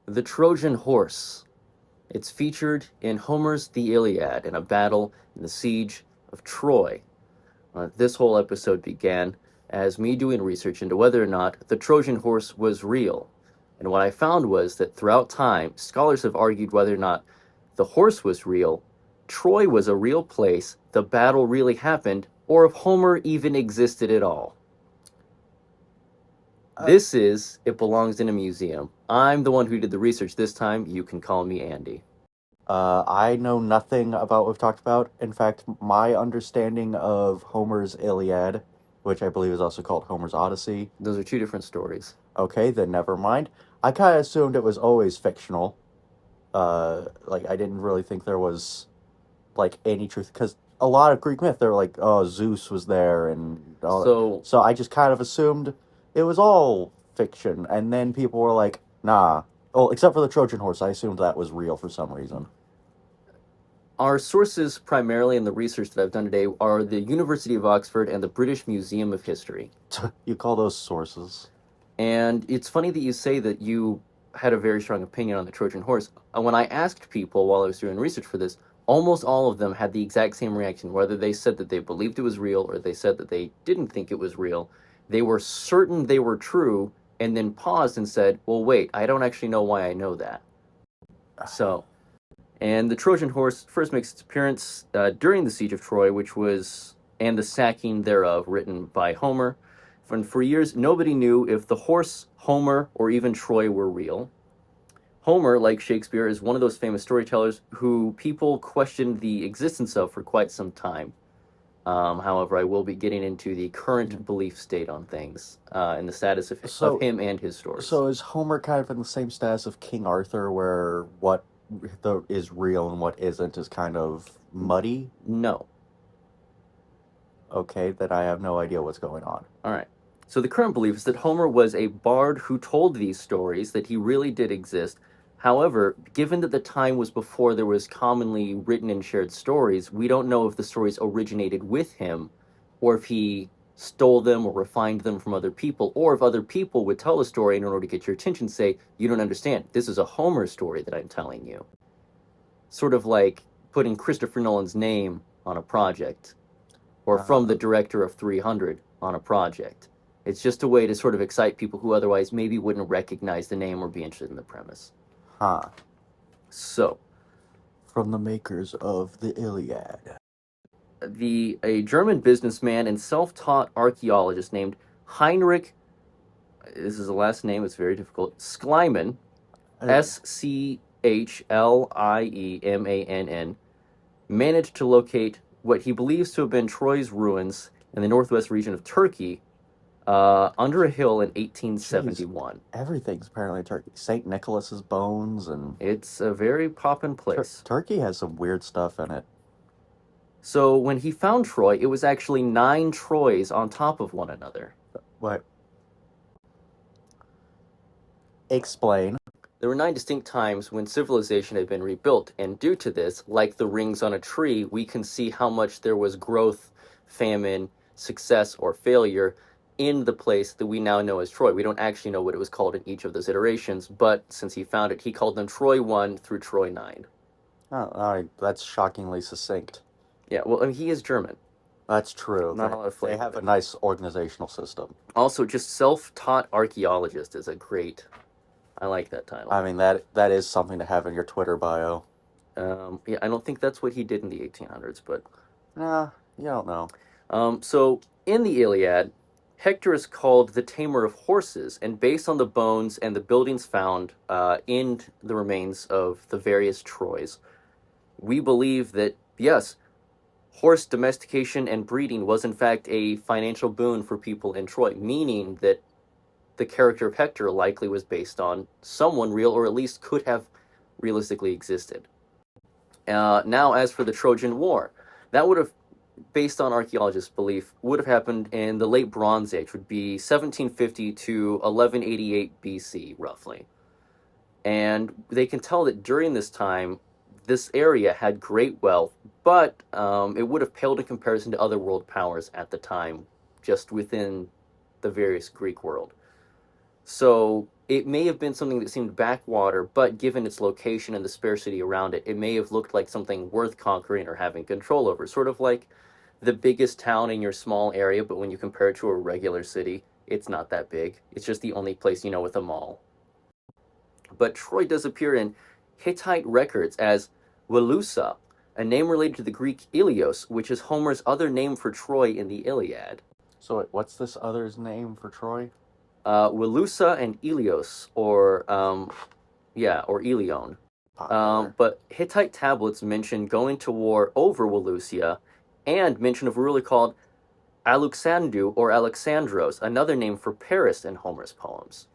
The Trojan Horse. It's featured in Homer's The Iliad in a battle in the siege of Troy. This whole episode began as me doing research into whether or not the Trojan horse was real. And what I found was that throughout time, scholars have argued whether or not the horse was real, Troy was a real place, the battle really happened, or if Homer even existed at all. This is It Belongs in a Museum. I'm the one who did the research this time. You can call me Andy. I know nothing about what we've talked about. In fact, my understanding of Homer's Iliad, which I believe is also called Homer's Odyssey. Those are two different stories. Okay, then never mind. I kind of assumed it was always fictional. Like I didn't really think there was like any truth because a lot of Greek myth they're like, oh, Zeus was there and all So, that. So I just kind of assumed it was all fiction, and then people were like, nah. Oh, except for the Trojan horse, I assumed that was real for some reason. our sources, primarily in the research that I've done today, are the University of Oxford and the British Museum of History. You call those sources? And it's funny that you say that you had a very strong opinion on the Trojan horse. When I asked people while I was doing research for this, almost all of them had the exact same reaction, whether they said that they believed it was real or they said that they didn't think it was real. They were certain they were true and then paused and said, well, wait, I don't actually know why I know that. So, and the Trojan horse first makes its appearance during the siege of Troy, and the sacking thereof, written by Homer. And for years, nobody knew if the horse, Homer, or even Troy were real. Homer, like Shakespeare, is one of those famous storytellers who people questioned the existence of for quite some time. However, I will be getting into the current belief state on things and the status of him and his stories. So is Homer kind of in the same status of King Arthur, where what is real and what isn't is kind of muddy? No. Okay, then I have no idea what's going on. All right. So the current belief is that Homer was a bard who told these stories, that he really did exist. However, given that the time was before there was commonly written and shared stories, we don't know if the stories originated with him, or if he stole them or refined them from other people, or if other people would tell a story in order to get your attention, say, you don't understand, this is a Homer story that I'm telling you. Sort of like putting Christopher Nolan's name on a project, or from the director of 300 on a project. It's just a way to sort of excite people who otherwise maybe wouldn't recognize the name or be interested in the premise. Huh. So, from the makers of the Iliad. A German businessman and self-taught archaeologist named Heinrich, this is a last name, it's very difficult, Schliemann, Schliemann, managed to locate what he believes to have been Troy's ruins in the northwest region of Turkey, under a hill in 1871. Jeez, everything's apparently Turkey. St. Nicholas's bones and... It's a very poppin' place. Turkey has some weird stuff in it. So when he found Troy, it was actually 9 Troys on top of one another. What? Explain. There were 9 distinct times when civilization had been rebuilt, and due to this, like the rings on a tree, we can see how much there was growth, famine, success, or failure in the place that we now know as Troy. We don't actually know what it was called in each of those iterations, but since he found it, he called them Troy 1 through Troy 9. Oh, that's shockingly succinct. Yeah, well, I mean, he is German. That's true. Not a lot of flavor. They have a nice organizational system. Also, just self-taught archaeologist is a great... I like that title. I mean, that is something to have in your Twitter bio. Yeah, I don't think that's what he did in the 1800s, but... Nah, you don't know. So, in the Iliad, Hector is called the tamer of horses, and based on the bones and the buildings found in the remains of the various Troys, we believe that, yes, horse domestication and breeding was in fact a financial boon for people in Troy, meaning that the character of Hector likely was based on someone real, or at least could have realistically existed. Now, as for the Trojan War, that would have, based on archaeologists' belief, would have happened in the late Bronze Age, would be 1750 to 1188 BC, roughly. And they can tell that during this time, this area had great wealth, but it would have paled in comparison to other world powers at the time, just within the various Greek world. So it may have been something that seemed backwater, but given its location and the scarcity around it, it may have looked like something worth conquering or having control over. Sort of like the biggest town in your small area, but when you compare it to a regular city, it's not that big. It's just the only place you know with a mall. But Troy does appear in Hittite records as Wilusa, a name related to the Greek Ilios, which is Homer's other name for Troy in the Iliad. So wait, what's this other's name for Troy? Wilusa and Ilios, or or Ilion. Popular. But Hittite tablets mention going to war over Walusia, and mention of a ruler called Alexandru or Alexandros, another name for Paris in Homer's poems.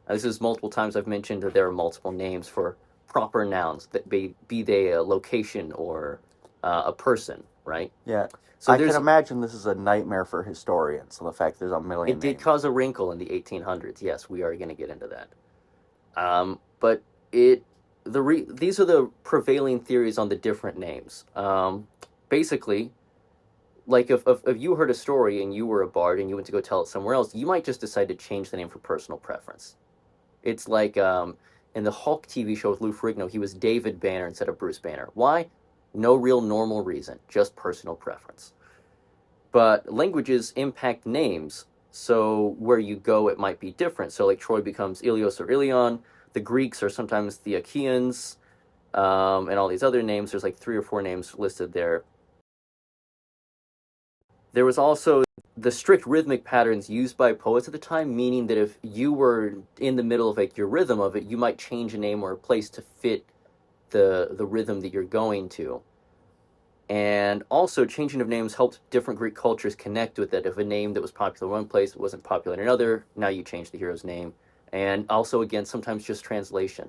Now, this is multiple times I've mentioned that there are multiple names for proper nouns, that be they a location or a person, right? Yeah. So I can imagine this is a nightmare for historians, the fact there's a million it did names. cause a wrinkle in the 1800s. Yes, we are going to get into that. But it these are the prevailing theories on the different names. Basically, like if you heard a story and you were a bard and you went to go tell it somewhere else, you might just decide to change the name for personal preference. It's like in the Hulk TV show with Lou Ferrigno, he was David Banner instead of Bruce Banner. Why? No real normal reason, just personal preference. But languages impact names, so where you go, it might be different. So like Troy becomes Ilios or Ilion. The Greeks are sometimes the Achaeans, and all these other names. There's like 3 or 4 names listed there. There was also the strict rhythmic patterns used by poets at the time, meaning that if you were in the middle of like your rhythm of it, you might change a name or a place to fit the rhythm that you're going to. And also, changing of names helped different Greek cultures connect with it. If a name that was popular in one place wasn't popular in another, now you change the hero's name. And also, again, sometimes just translation.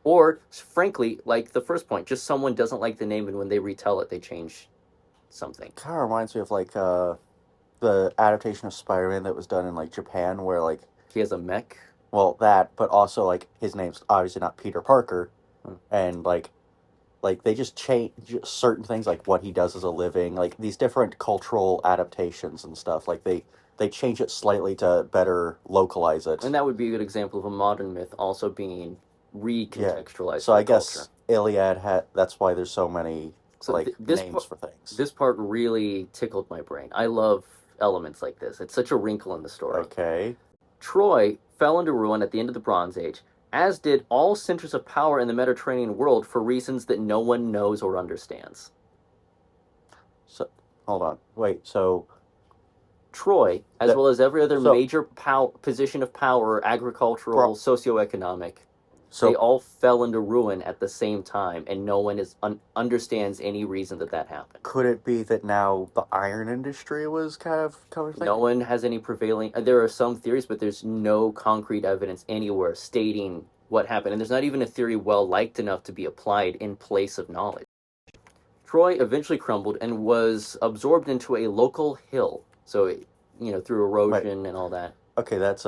Or, frankly, like the first point, just someone doesn't like the name, and when they retell it, they change something. Kind of reminds me of like the adaptation of Spider-Man that was done in like Japan, where like, He has a mech. well, that, but also like his name's obviously not Peter Parker, Hmm. and like they just change certain things, like what he does as a living, like these different cultural adaptations and stuff. Like they change it slightly to better localize it. And that would be a good example of a modern myth also being Yeah. recontextualized So for I the culture. guess Iliad had. That's why there's so many So like names for things. this part really tickled my brain. I love elements like this. It's such a wrinkle in the story. Okay. Troy fell into ruin at the end of the Bronze Age, as did all centers of power in the Mediterranean world for reasons that no one knows or understands. So hold on. Wait. So Troy, as that well as every other so major position of power, agricultural, pro, socioeconomic, they so all fell into ruin at the same time, and no one understands any reason that that happened. could it be that now the iron industry was kind of coming thing? No one has any prevailing. There are some theories, but there's no concrete evidence anywhere stating what happened, and there's not even a theory well liked enough to be applied in place of knowledge. Troy eventually crumbled and was absorbed into a local hill. So, through Wait. erosion and all that. Okay. That's.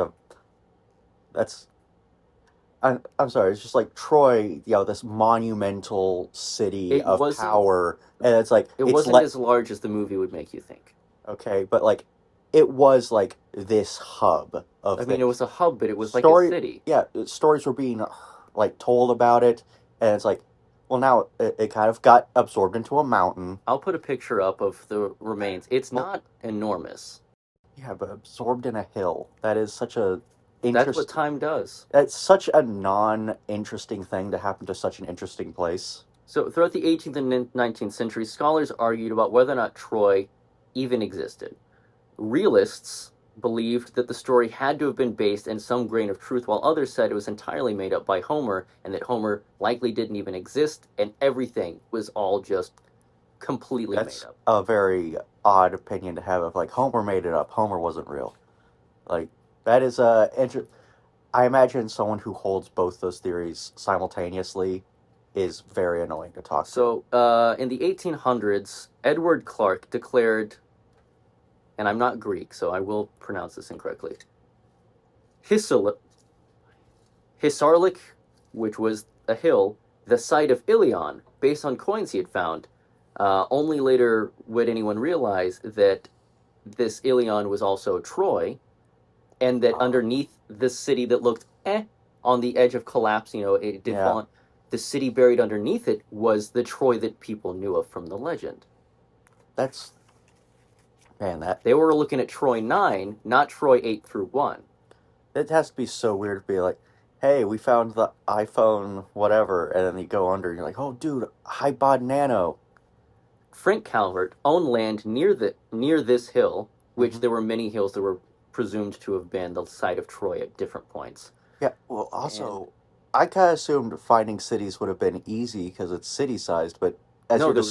I'm sorry. It's just like Troy. This monumental city It of wasn't. power, and it's like It it's wasn't let. as large as the movie would make you think. Okay, but like it was like this hub of I mean, it things. was a hub, but it was like a Story, city. yeah, stories were being like told about it, and it's like, well, now it kind of got absorbed into a mountain. I'll put a picture up of the remains. It's Well, not enormous. yeah, but absorbed in a hill. That is such a That's what interest. time does. That's such a non-interesting thing to happen to such an interesting place. So, throughout the 18th and 19th centuries, scholars argued about whether or not Troy even existed. Realists believed that the story had to have been based in some grain of truth, while others said it was entirely made up by Homer, and that Homer likely didn't even exist, and everything was all just completely made That's up. a very odd opinion to have of like Homer made it up. Homer wasn't real. Like that is I imagine someone who holds both those theories simultaneously is very annoying to talk to. So, in the 1800s, Edward Clark declared, and I'm not Greek, so I will pronounce this incorrectly, Hisarlik, which was a hill, the site of Ilion, based on coins he had found. Only later would anyone realize that this Ilion was also Troy, and that Oh, underneath this city that looked on the edge of collapse, it did yeah, fall on, the city buried underneath it was the Troy that people knew of from the legend. that's man. That They were looking at Troy 9, not Troy 8 through 1. it has to be so weird to be like, hey, we found the iPhone whatever, and then you go under and you're like, oh, dude, Hybod Nano. Frank Calvert owned land near this hill, which Hmm. there were many hills that were presumed to have been the site of Troy at different points. Yeah. Well, And also, I kind of assumed finding cities would have been easy because it's city sized, but as no, you're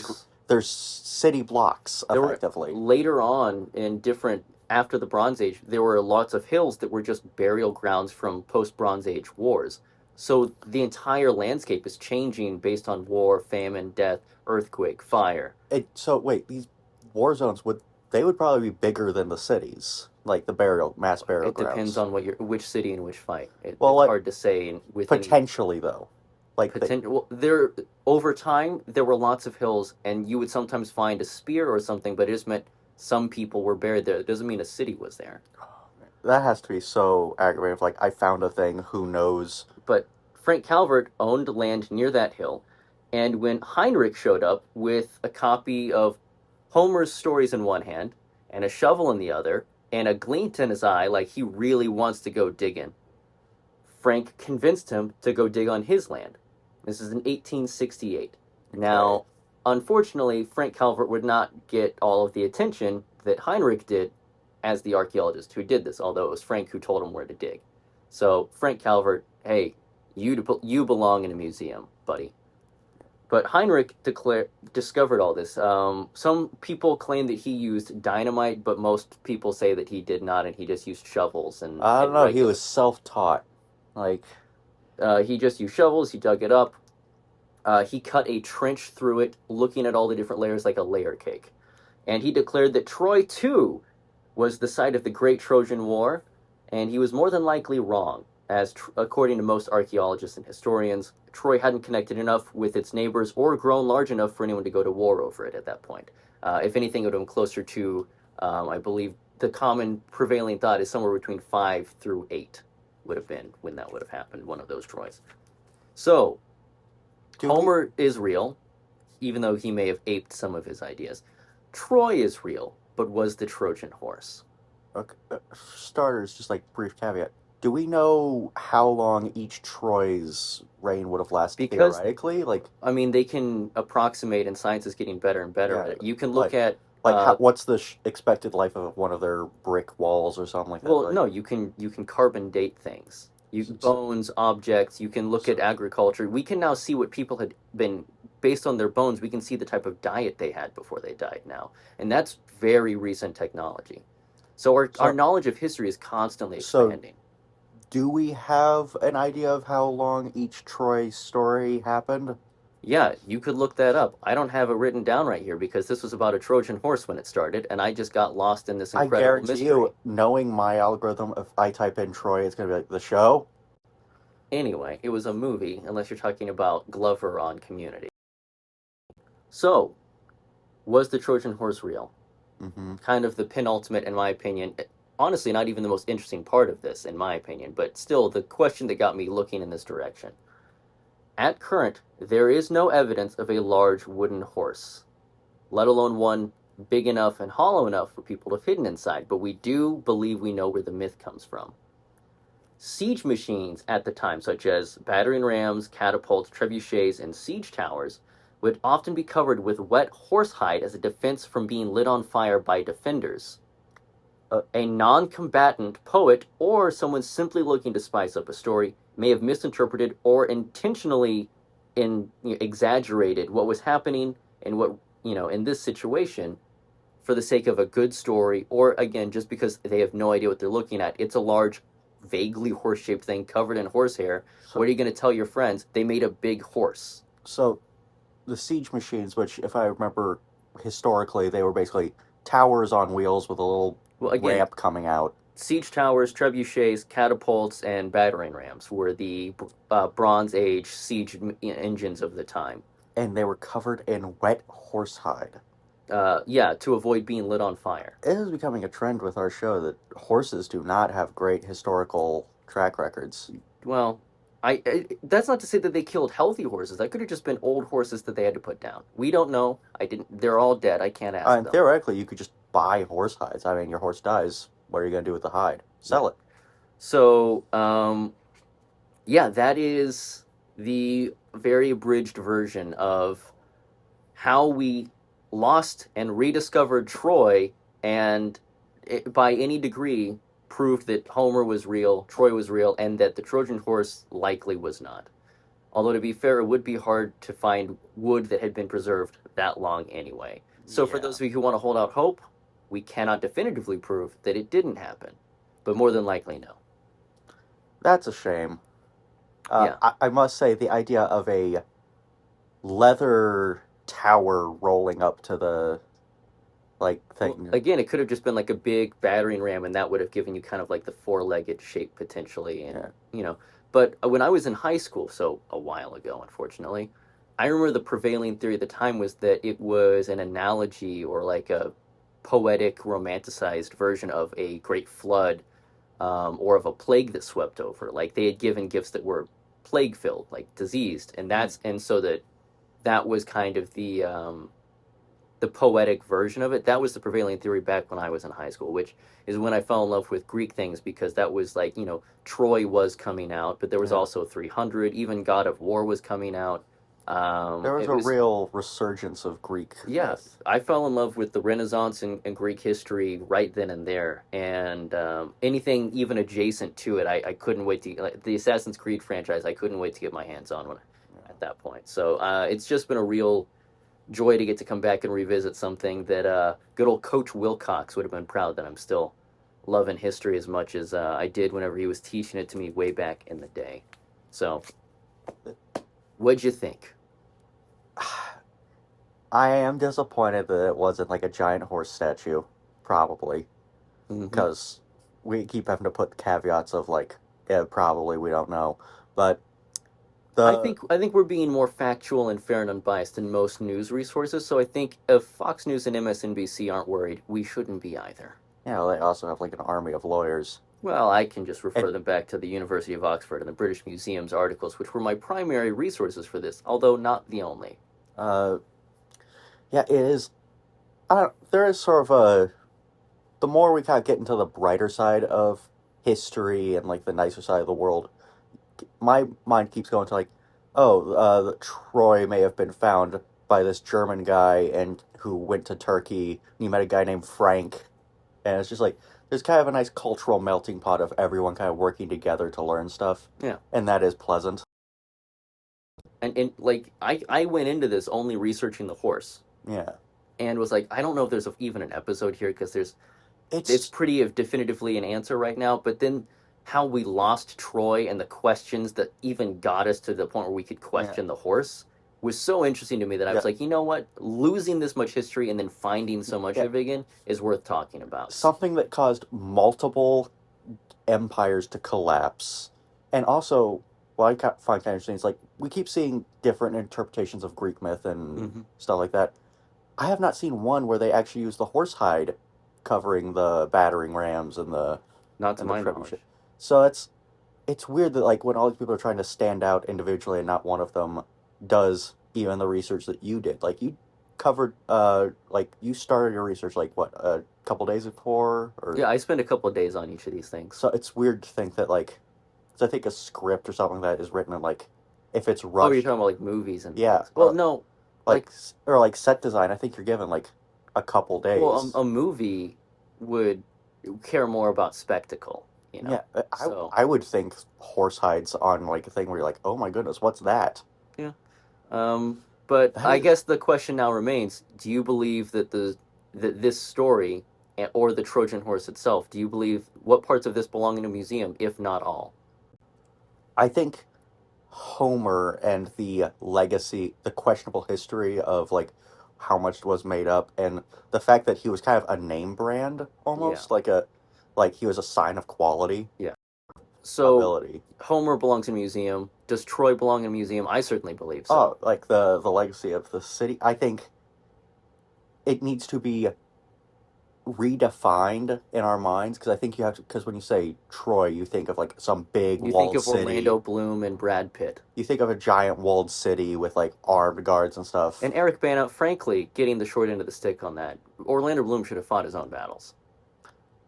there's city blocks there were effectively. later on in different after the Bronze Age, there were lots of hills that were just burial grounds from post Bronze Age wars. So the entire landscape is changing based on war, famine, death, earthquake, fire. So wait, these war zones would probably be bigger than the cities, like the mass burial It depends grounds. on which city and which fight. Well, It's like hard to say with any potentially though, like the potential. Well, there over time there were lots of hills, and you would sometimes find a spear or something, but it just meant some people were buried there. It doesn't mean a city was there. that has to be so aggravating. Like I found a thing. Who knows? But Frank Calvert owned land near that hill, and when Heinrich showed up with a copy of Homer's stories in one hand and a shovel in the other, and a glint in his eye like he really wants to go digging, Frank convinced him to go dig on his land. This is in 1868. Okay. Now, unfortunately, Frank Calvert would not get all of the attention that Heinrich did as the archaeologist who did this, although it was Frank who told him where to dig. So, Frank Calvert, hey, you belong in a museum, buddy. But Heinrich discovered all this. Some people claim that he used dynamite, but most people say that he did not, and he just used shovels I don't and know. He regular. was self-taught. Like, He just used shovels. He dug it up. He cut a trench through it, looking at all the different layers like a layer cake. And he declared that Troy, too, was the site of the Great Trojan War, and he was more than likely wrong, as according to most archaeologists and historians, Troy hadn't connected enough with its neighbors or grown large enough for anyone to go to war over it at that point. If anything, it would have been closer to, I believe, the common prevailing thought is somewhere between 5 through 8 would have been when that would have happened, one of those Troys. So, do we? Homer is real, even though he may have aped some of his ideas. Troy is real, but was the Trojan horse. Okay, starters, just like brief caveat. Do we know how long each Troy's reign would have lasted Because, theoretically? Like, I mean, they can approximate, and science is getting better and better yeah, at it. You can look like, at, how, what's the expected life of one of their brick walls or something like that? well, Like, no, you can carbon date things. so, Bones, objects. You can look at so, agriculture. We can now see what people had been based on their bones. We can see the type of diet they had before they died now, and that's very recent technology. So our so, knowledge of history is constantly so, expanding. do we have an idea of how long each Troy story happened? Yeah, you could look that up. I don't have it written down right here because this was about a Trojan horse when it started, and I just got lost in this I incredible guarantee you, mystery. knowing my algorithm, if I type in Troy, it's gonna be like the show. Anyway, it was a movie, unless you're talking about Glover on Community. So, was the Trojan horse real? Mm-hmm. Kind of the penultimate, in my opinion. Honestly, not even the most interesting part of this, in my opinion, but still the question that got me looking in this direction. At current, there is no evidence of a large wooden horse, let alone one big enough and hollow enough for people to have hidden inside, but we do believe we know where the myth comes from. Siege machines at the time, such as battering rams, catapults, trebuchets, and siege towers, would often be covered with wet horsehide as a defense from being lit on fire by defenders. A non combatant poet or someone simply looking to spice up a story may have misinterpreted or intentionally exaggerated what was happening and what, in this situation for the sake of a good story, or again, just because they have no idea what they're looking at. It's a large, vaguely horse shaped thing covered in horsehair. What So, are you going to tell your friends? They made a big horse. so the siege machines, which, if I remember historically, they were basically towers on wheels with a little Well, again, ramp coming out, siege towers, trebuchets, catapults, and battering rams were the Bronze Age siege engines of the time. and they were covered in wet horsehide. Yeah, to avoid being lit on fire. It is becoming a trend with our show that horses do not have great historical track records. Well, that's not to say that they killed healthy horses. That could have just been old horses that they had to put down. We don't know. I didn't. They're all dead. I can't ask And them. theoretically, you could just buy horse hides. I mean, your horse dies. What are you going to do with the hide? Sell it. So, yeah, that is the very abridged version of how we lost and rediscovered Troy, and by any degree proved that Homer was real, Troy was real, and that the Trojan horse likely was not. Although, to be fair, it would be hard to find wood that had been preserved that long anyway. So, for Yeah. those of you who want to hold out hope, we cannot definitively prove that it didn't happen, but more than likely, no. That's a shame. Yeah. I must say, the idea of a leather tower rolling up to the thing. Well, again, it could have just been like a big battering ram, and that would have given you kind of like the four-legged shape potentially, and Yeah. you know. But when I was in high school, so a while ago, unfortunately, I remember the prevailing theory at the time was that it was an analogy or like a poetic, romanticized version of a great flood, or of a plague that swept over. Like they had given gifts that were plague-filled, like diseased, and so that was kind of the poetic version of it. That was the prevailing theory back when I was in high school, which is when I fell in love with Greek things because that was like, Troy was coming out, but there was Yeah. also 300, even God of War was coming out. There was It a was, real resurgence of Greek yeah, myth. I fell in love with the Renaissance and Greek history right then and there. And anything even adjacent to it, I couldn't wait to, like, the Assassin's Creed franchise, I couldn't wait to get my hands on at that point. So it's just been a real joy to get to come back and revisit something that good old Coach Wilcox would have been proud that I'm still loving history as much as I did whenever he was teaching it to me way back in the day. So, what'd you think? I am disappointed that it wasn't like a giant horse statue, probably, Mhm. because we keep having to put caveats of like, yeah, probably we don't know, but I think we're being more factual and fair and unbiased than most news resources. So I think if Fox News and MSNBC aren't worried, we shouldn't be either. they also have like an army of lawyers. Well, I can just refer And them back to the University of Oxford and the British Museum's articles, which were my primary resources for this, although not the only. uh, yeah, it is. There is sort of the more we kind of get into the brighter side of history and like the nicer side of the world, my mind keeps going to like, oh, Troy may have been found by this German guy and who went to Turkey. And he met a guy named Frank, and it's just like there's kind of a nice cultural melting pot of everyone kind of working together to learn stuff. Yeah. And that is pleasant. And like I went into this only researching the horse Yeah, and was like, I don't know if there's even an episode here because it's it's pretty of definitively an answer right now. But then how we lost Troy and the questions that even got us to the point where we could question the horse was so interesting to me that I yeah, was like, you know what? Losing this much history and then finding so much yeah of it again is worth talking about. something that caused multiple empires to collapse, and also what I find kind of interesting is like we keep seeing different interpretations of Greek myth and Hmm. stuff like that. I have not seen one where they actually use the horse hide covering the battering rams Not to and the my trebuchet. knowledge. So it's weird that like when all these people are trying to stand out individually and not one of them does even the research that you did. Like you covered like you started your research like what a couple days before or Yeah, I spent a couple of days on each of these things. so it's weird to think that like 'cause I think a script or something like that is written in like if it's Oh, you're rushed, talking about like movies and yeah, things. Well, no, like like, or like set design. I think you're given like a couple well, days. a movie would care more about spectacle, you know. Yeah, So, I would think horse hides on like a thing where you're like, oh my goodness, what's that? yeah. But That I is guess the question now remains: do you believe that this story or the Trojan horse itself? Do you believe what parts of this belong in a museum, if not all? I think Homer and the legacy, the questionable history of like how much was made up, and the fact that he was kind of a name brand Yeah, almost like he was a sign of quality yeah. So ability. Homer belongs in a museum. Does Troy belong in a museum? I certainly believe so. Oh, like the legacy of the city. I think it needs to be redefined in our minds because I think you have to because when you say Troy, you think of like some big You think walled of city. Orlando Bloom and Brad Pitt. You think of a giant walled city with like armed guards and stuff. And Eric Bana, frankly, getting the short end of the stick on that. Orlando Bloom should have fought his own battles.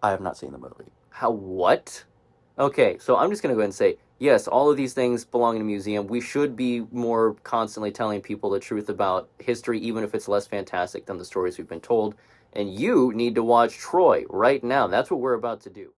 I have not seen the movie. How, what? Okay, so I'm just going to go ahead and say, yes, all of these things belong in a museum. We should be more constantly telling people the truth about history, even if it's less fantastic than the stories we've been told. And you need to watch Troy right now. That's what we're about to do.